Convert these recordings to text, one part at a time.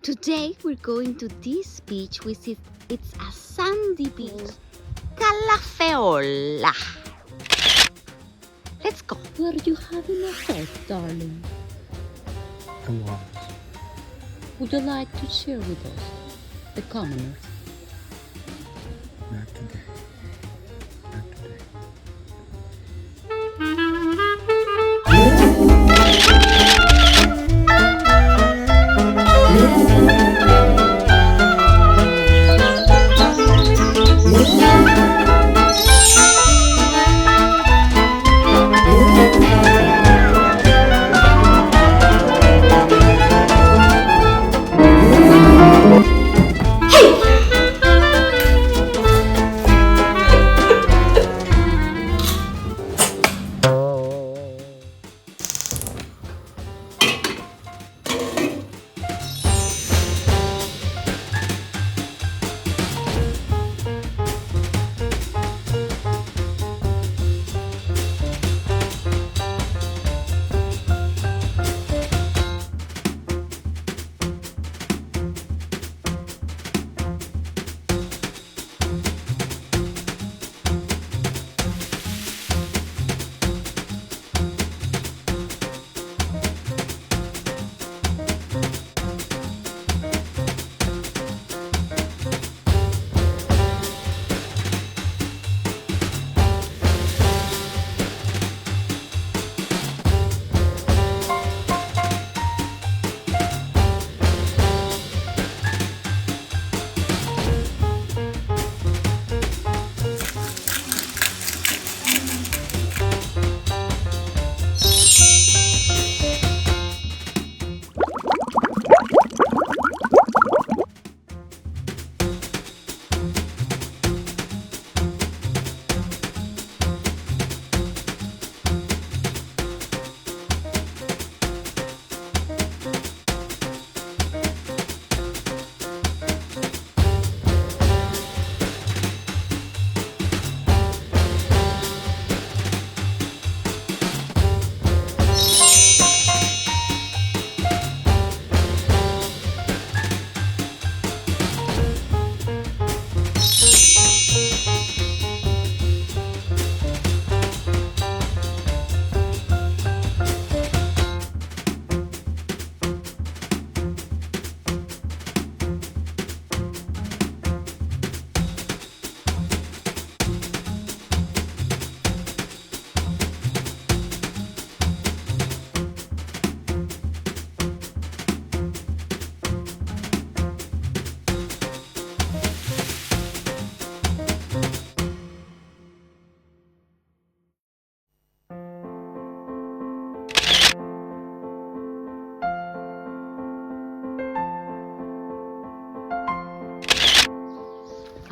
Today we're going to this beach, which is it's a sandy beach. Calafeola. Let's go. Were you having a thought, darling? I was. Would you like to share with us the commoners? Not today. Not today.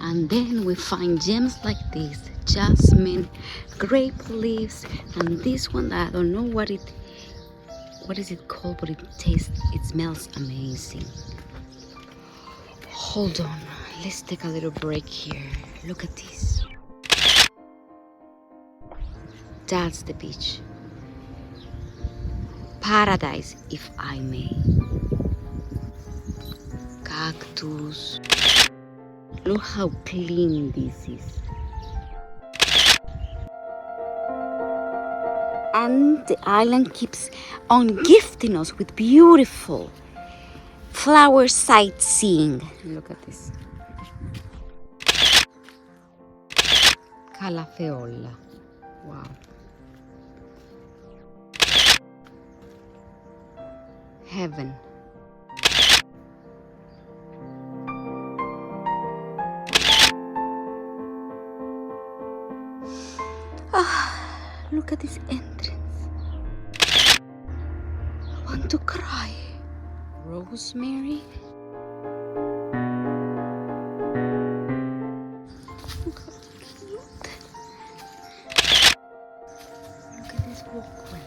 And then we find gems like this, jasmine, grape leaves, and this one I don't know what is it called, but it smells amazing. Hold on, let's take a little break here. Look at this. That's the beach. Paradise, if I may. Cactus. Look how clean this is. And the island keeps on gifting us with beautiful flower sightseeing. Look at this. Calafeola. Wow. Heaven. Look at this entrance. I want to cry. Rosemary. Look how cute. Look at this walkway.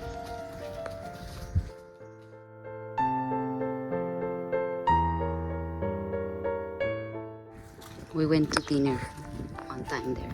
We went to dinner on time there.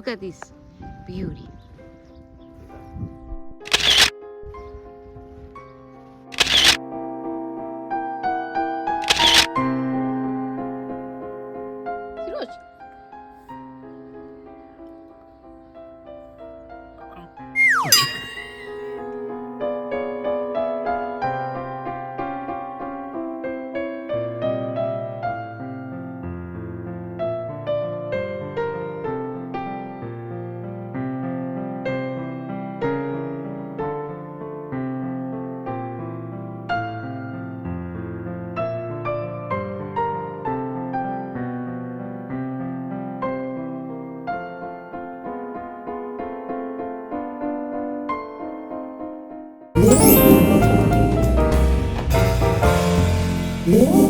Look at this beauty. Seriously? Yeah.